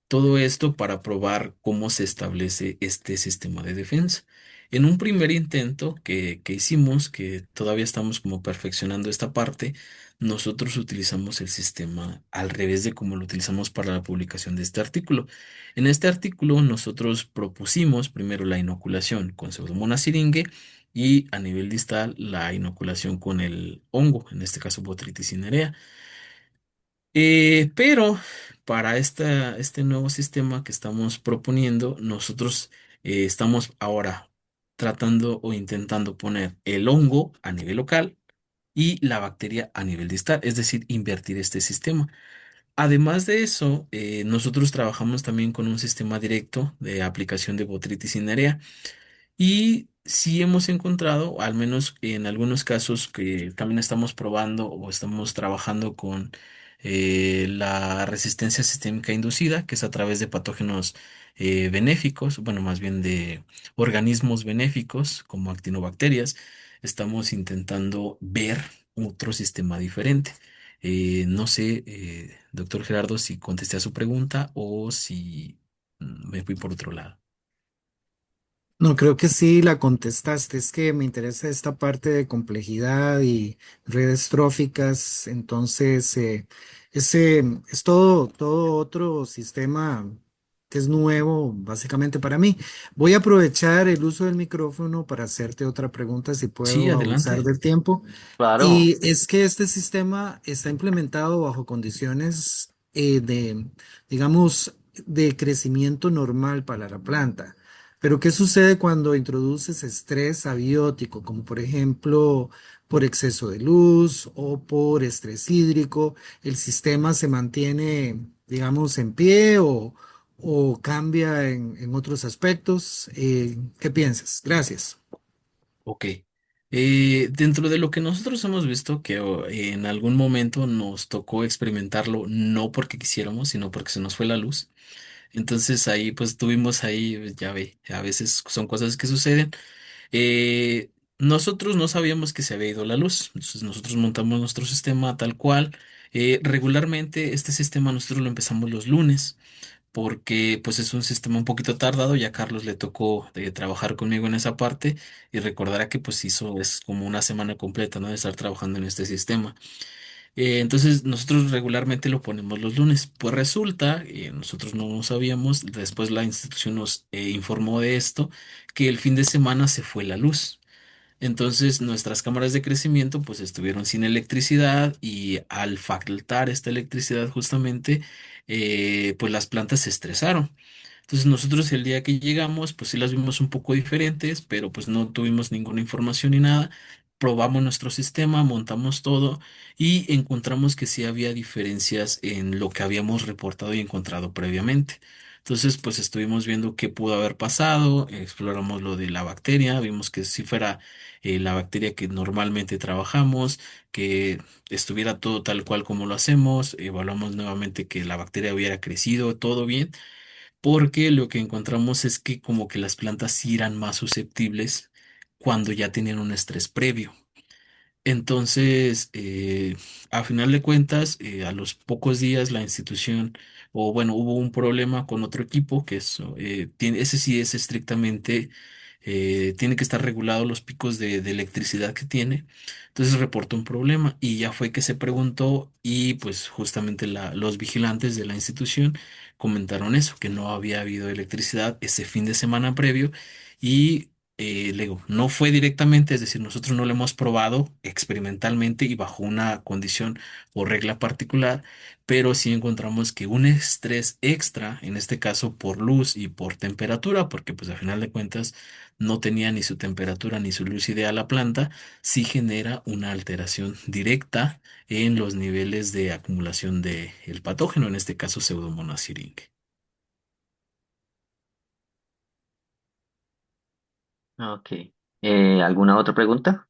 Todo esto para probar cómo se establece este sistema de defensa. En un primer intento que hicimos, que todavía estamos como perfeccionando esta parte, nosotros utilizamos el sistema al revés de como lo utilizamos para la publicación de este artículo. En este artículo nosotros propusimos primero la inoculación con Pseudomonas syringae y a nivel distal la inoculación con el hongo, en este caso Botrytis cinerea. Pero para este nuevo sistema que estamos proponiendo, nosotros estamos ahora tratando o intentando poner el hongo a nivel local y la bacteria a nivel distal, es decir, invertir este sistema. Además de eso, nosotros trabajamos también con un sistema directo de aplicación de Botrytis cinerea y sí hemos encontrado, al menos en algunos casos que también estamos probando o estamos trabajando con la resistencia sistémica inducida, que es a través de patógenos benéficos, bueno, más bien de organismos benéficos como actinobacterias, estamos intentando ver otro sistema diferente. No sé, doctor Gerardo, si contesté a su pregunta o si me fui por otro lado. No, creo que sí la contestaste. Es que me interesa esta parte de complejidad y redes tróficas. Entonces, ese es todo otro sistema que es nuevo, básicamente para mí. Voy a aprovechar el uso del micrófono para hacerte otra pregunta, si Sí, puedo abusar adelante. del tiempo. Claro. Y es que este sistema está implementado bajo condiciones digamos, de crecimiento normal para la planta. Pero ¿qué sucede cuando introduces estrés abiótico, como por ejemplo por exceso de luz o por estrés hídrico? ¿El sistema se mantiene, digamos, en pie o cambia en otros aspectos? ¿Qué piensas? Gracias. Ok. Dentro de lo que nosotros hemos visto que en algún momento nos tocó experimentarlo, no porque quisiéramos, sino porque se nos fue la luz. Entonces ahí pues tuvimos ahí, ya ve, a veces son cosas que suceden. Nosotros no sabíamos que se había ido la luz, entonces nosotros montamos nuestro sistema tal cual. Regularmente este sistema nosotros lo empezamos los lunes porque pues es un sistema un poquito tardado, ya a Carlos le tocó trabajar conmigo en esa parte y recordará que pues hizo es como una semana completa, ¿no? De estar trabajando en este sistema. Entonces nosotros regularmente lo ponemos los lunes. Pues resulta, nosotros no lo sabíamos, después la institución nos informó de esto, que el fin de semana se fue la luz. Entonces nuestras cámaras de crecimiento pues estuvieron sin electricidad y al faltar esta electricidad justamente pues las plantas se estresaron. Entonces nosotros el día que llegamos pues sí las vimos un poco diferentes, pero pues no tuvimos ninguna información ni nada. Probamos nuestro sistema, montamos todo y encontramos que sí había diferencias en lo que habíamos reportado y encontrado previamente. Entonces, pues estuvimos viendo qué pudo haber pasado, exploramos lo de la bacteria, vimos que si fuera la bacteria que normalmente trabajamos, que estuviera todo tal cual como lo hacemos, evaluamos nuevamente que la bacteria hubiera crecido, todo bien, porque lo que encontramos es que como que las plantas sí eran más susceptibles cuando ya tenían un estrés previo. Entonces, a final de cuentas, a los pocos días la institución, o bueno, hubo un problema con otro equipo que es, ese sí es estrictamente, tiene que estar regulado los picos de electricidad que tiene. Entonces reportó un problema y ya fue que se preguntó y pues justamente los vigilantes de la institución comentaron eso, que no había habido electricidad ese fin de semana previo y le digo, no fue directamente, es decir, nosotros no lo hemos probado experimentalmente y bajo una condición o regla particular, pero sí encontramos que un estrés extra, en este caso por luz y por temperatura, porque pues al final de cuentas no tenía ni su temperatura ni su luz ideal la planta, sí genera una alteración directa en los niveles de acumulación del patógeno, en este caso Pseudomonas syringae. Ok. ¿Alguna otra pregunta?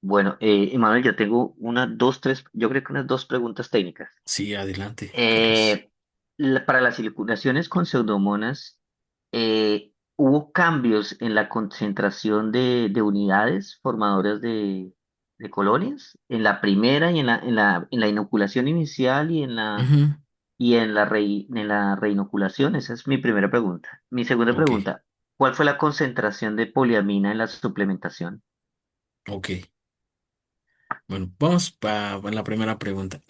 Bueno, Emanuel, yo tengo una, dos, tres, yo creo que unas dos preguntas técnicas. Sí, adelante, Carlos. Eh, para las circulaciones con pseudomonas, ¿hubo cambios en la concentración de unidades formadoras de colonias? En la primera y en la inoculación inicial Ujú, en la reinoculación. Esa es mi primera pregunta. Mi segunda ok, pregunta, ¿cuál fue la concentración de poliamina en la suplementación? ok. Bueno, vamos para la primera pregunta.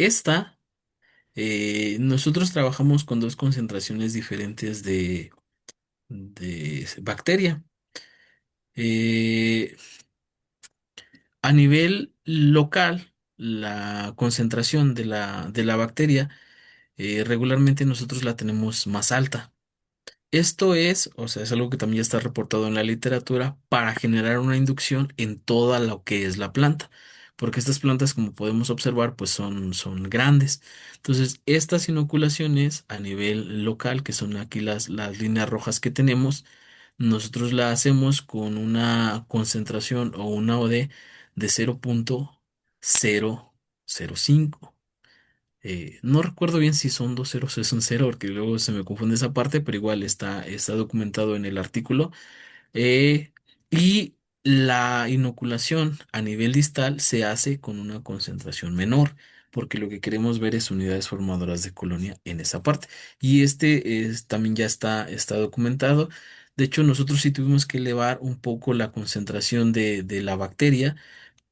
Nosotros trabajamos con dos concentraciones diferentes de bacteria. Eh, a nivel local, la concentración de la bacteria regularmente nosotros la tenemos más alta. Esto es, o sea, es algo que también ya está reportado en la literatura para generar una inducción en toda lo que es la planta, porque estas plantas, como podemos observar, pues son grandes. Entonces, estas inoculaciones a nivel local, que son aquí las líneas rojas que tenemos, nosotros la hacemos con una concentración o una OD de 0,005. No recuerdo bien si son dos ceros o es un cero, porque luego se me confunde esa parte, pero igual está documentado en el artículo. Eh, y La inoculación a nivel distal se hace con una concentración menor, porque lo que queremos ver es unidades formadoras de colonia en esa parte. Y también ya está documentado. De hecho, nosotros sí tuvimos que elevar un poco la concentración de la bacteria,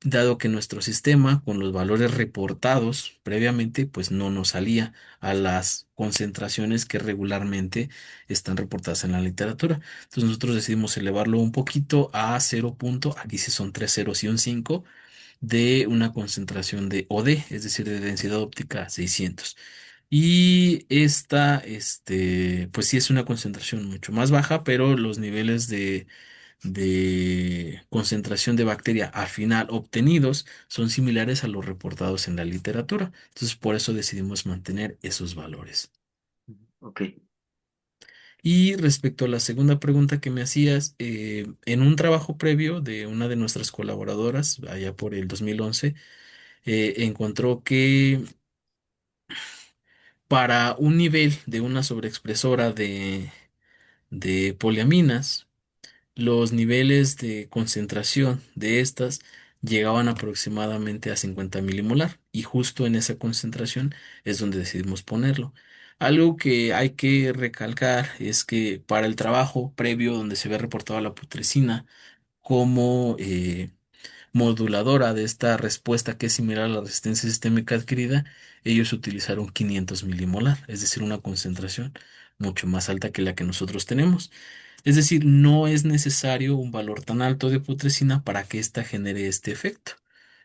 dado que nuestro sistema, con los valores reportados previamente, pues no nos salía a las concentraciones que regularmente están reportadas en la literatura. Entonces nosotros decidimos elevarlo un poquito a 0 punto, aquí sí son tres ceros y un 5, de una concentración de OD, es decir, de densidad óptica 600. Y pues sí es una concentración mucho más baja, pero los niveles de concentración de bacteria al final obtenidos son similares a los reportados en la literatura. Entonces, por eso decidimos mantener esos valores. Ok. Y respecto a la segunda pregunta que me hacías, en un trabajo previo de una de nuestras colaboradoras, allá por el 2011, encontró que para un nivel de una sobreexpresora de poliaminas, los niveles de concentración de estas llegaban aproximadamente a 50 milimolar y justo en esa concentración es donde decidimos ponerlo. Algo que hay que recalcar es que para el trabajo previo donde se ve reportada la putrescina como moduladora de esta respuesta que es similar a la resistencia sistémica adquirida, ellos utilizaron 500 milimolar, es decir, una concentración mucho más alta que la que nosotros tenemos. Es decir, no es necesario un valor tan alto de putrescina para que ésta genere este efecto,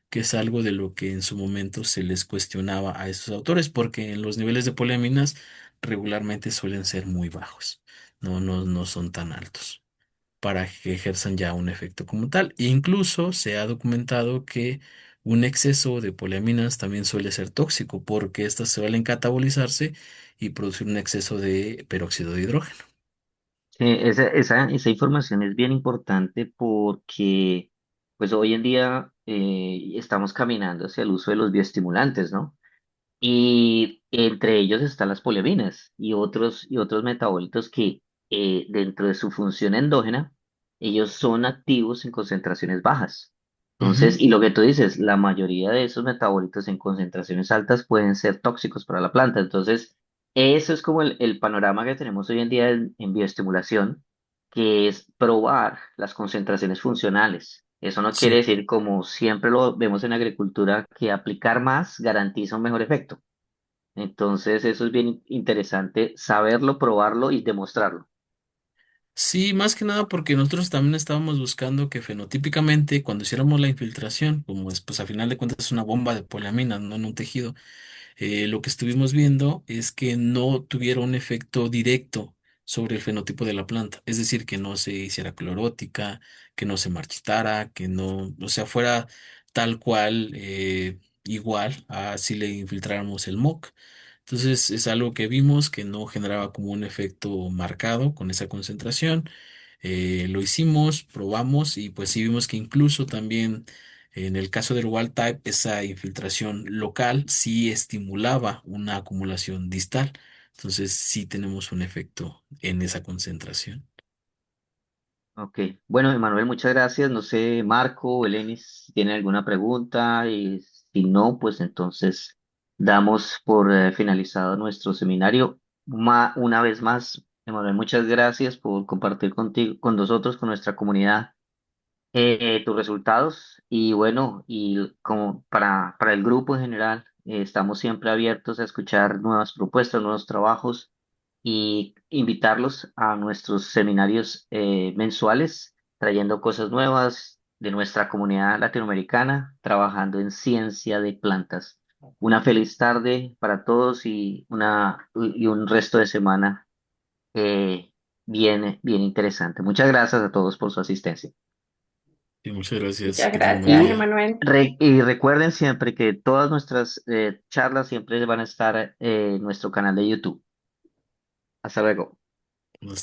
que es algo de lo que en su momento se les cuestionaba a esos autores, porque en los niveles de poliaminas regularmente suelen ser muy bajos, no son tan altos para que ejerzan ya un efecto como tal. E incluso se ha documentado que un exceso de poliaminas también suele ser tóxico, porque éstas suelen catabolizarse y producir un exceso de peróxido de hidrógeno. Esa información es bien importante porque pues hoy en día estamos caminando hacia el uso de los bioestimulantes, ¿no? Y entre ellos están las poliaminas y otros metabolitos que dentro de su función endógena, ellos son activos en concentraciones bajas. Entonces, Ujú. y lo que tú dices, la mayoría de esos metabolitos en concentraciones altas pueden ser tóxicos para la planta. Entonces, eso es como el panorama que tenemos hoy en día en bioestimulación, que es probar las concentraciones funcionales. Eso no quiere Sí. decir, como siempre lo vemos en agricultura, que aplicar más garantiza un mejor efecto. Entonces, eso es bien interesante saberlo, probarlo y demostrarlo. Sí, más que nada porque nosotros también estábamos buscando que fenotípicamente cuando hiciéramos la infiltración, como es, pues a final de cuentas es una bomba de poliaminas, no en un tejido, lo que estuvimos viendo es que no tuviera un efecto directo sobre el fenotipo de la planta, es decir, que no se hiciera clorótica, que no se marchitara, que no, o sea, fuera tal cual, igual a si le infiltráramos el MOC. Entonces es algo que vimos que no generaba como un efecto marcado con esa concentración. Lo hicimos, probamos y pues sí vimos que incluso también en el caso del wild type, esa infiltración local sí estimulaba una acumulación distal. Entonces sí tenemos un efecto en esa concentración. Ok. Bueno, Emanuel, muchas gracias. No sé, Marco o Elenis, si tienen alguna pregunta y si no, pues entonces damos por finalizado nuestro seminario. Una vez más, Emanuel, muchas gracias por compartir contigo, con nosotros, con nuestra comunidad tus resultados y bueno, y como para el grupo en general, estamos siempre abiertos a escuchar nuevas propuestas, nuevos trabajos y invitarlos a nuestros seminarios mensuales, trayendo cosas nuevas de nuestra comunidad latinoamericana, trabajando en ciencia de plantas. Una feliz tarde para todos y un resto de semana bien interesante. Muchas gracias a todos por su asistencia. Y muchas gracias, Muchas que tengan buen gracias, Y, día. Emanuel. y recuerden siempre que todas nuestras charlas siempre van a estar en nuestro canal de YouTube. Hasta luego. Hasta